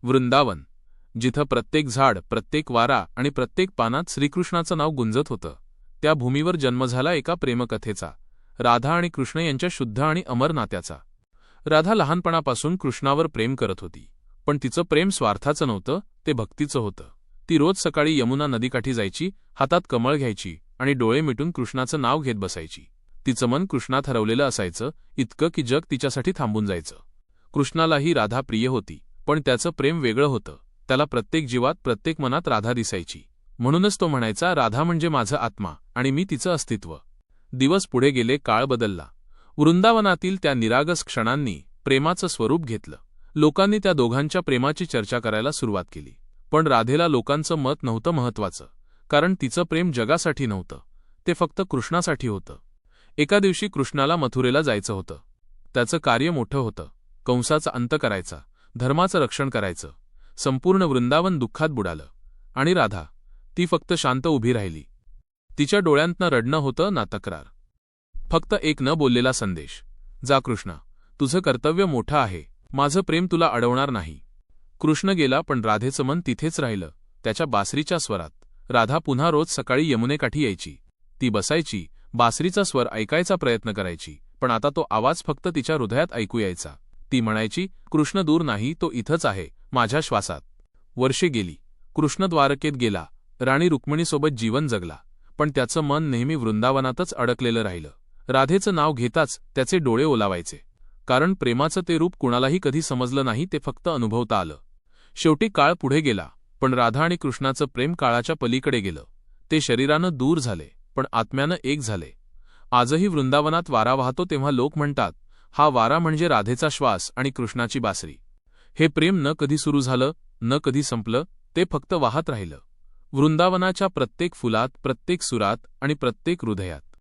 वृंदावन, जिथं प्रत्येक झाड, प्रत्येक वारा आणि प्रत्येक पानात श्रीकृष्णाचं नाव गुंजत होतं, त्या भूमीवर जन्म झाला एका प्रेमकथेचा, राधा आणि कृष्ण यांच्या शुद्ध आणि अमर नात्याचा. राधा लहानपणापासून कृष्णावर प्रेम करत होती, पण तिचं प्रेम स्वार्थाचं नव्हतं, ते भक्तीचं होतं. ती रोज सकाळी यमुना नदीकाठी जायची, हातात कमळ घ्यायची आणि डोळे मिटून कृष्णाचं नाव घेत बसायची. तिचं मन कृष्णात हरवलेलं असायचं, इतकं की जग तिच्यासाठी थांबून जायचं. कृष्णालाही राधा प्रिय होती, पण त्याचं प्रेम वेगळं होतं. त्याला प्रत्येक जीवात, प्रत्येक मनात राधा दिसायची. म्हणूनच तो म्हणायचा, राधा म्हणजे माझा आत्मा आणि मी तिचं अस्तित्व. दिवस पुढे गेले, काळ बदलला. वृंदावनातील त्या निरागस क्षणांनी प्रेमाचं स्वरूप घेतलं. लोकांनी त्या दोघांच्या प्रेमाची चर्चा करायला सुरुवात केली. पण राधेला लोकांचं मत नव्हतं महत्वाचं, कारण तिचं प्रेम जगासाठी नव्हतं, ते फक्त कृष्णासाठी होतं. एका दिवशी कृष्णाला मथुरेला जायचं होतं. त्याचं कार्य मोठं होतं. कंसाचा अंत करायचा, धर्माचं रक्षण करायचं. संपूर्ण वृंदावन दुःखात बुडालं. आणि राधा, ती फक्त शांत उभी राहिली. तिच्या डोळ्यांतनं रडणं होतं, ना तक्रार. फक्त एक न बोललेला संदेश, जा कृष्णा, तुझं कर्तव्य मोठं आहे, माझं प्रेम तुला अडवणार नाही. कृष्ण गेला, पण राधेचं मन तिथेच राहिलं, त्याच्या बासरीच्या स्वरात. राधा पुन्हा रोज सकाळी यमुनेकाठी यायची. ती बसायची, बासरीचा स्वर ऐकायचा प्रयत्न करायची, पण आता तो आवाज फक्त तिच्या हृदयात ऐकू यायचा. ती म्हणायची, कृष्ण दूर नाही, तो इथंच आहे, माझ्या श्वासात. वर्षे गेली. कृष्ण द्वारकेत गेला, राणी रुक्मिणीसोबत जीवन जगला, पण त्याचं मन नेहमी वृंदावनातच अडकलेलं राहिलं. राधेचं नाव घेताच त्याचे डोळे ओलावायचे, कारण प्रेमाचं ते रूप कुणालाही कधी समजलं नाही, ते फक्त अनुभवता आलं. शेवटी काळ पुढे गेला, पण राधा आणि कृष्णाचं प्रेम काळाच्या पलीकडे गेलं. ते शरीरानं दूर झाले, पण आत्म्यानं एक झाले. आजही वृंदावनात वारा वाहतो तेव्हा लोक म्हणतात, हा वारा म्हणजे राधेचा श्वास आणि कृष्णाची बासरी. हे प्रेम न कधी सुरू झालं, न कधी संपलं, ते फक्त वाहत राहिलं. वृंदावनाच्या प्रत्येक फुलात, प्रत्येक सुरात आणि प्रत्येक हृदयात.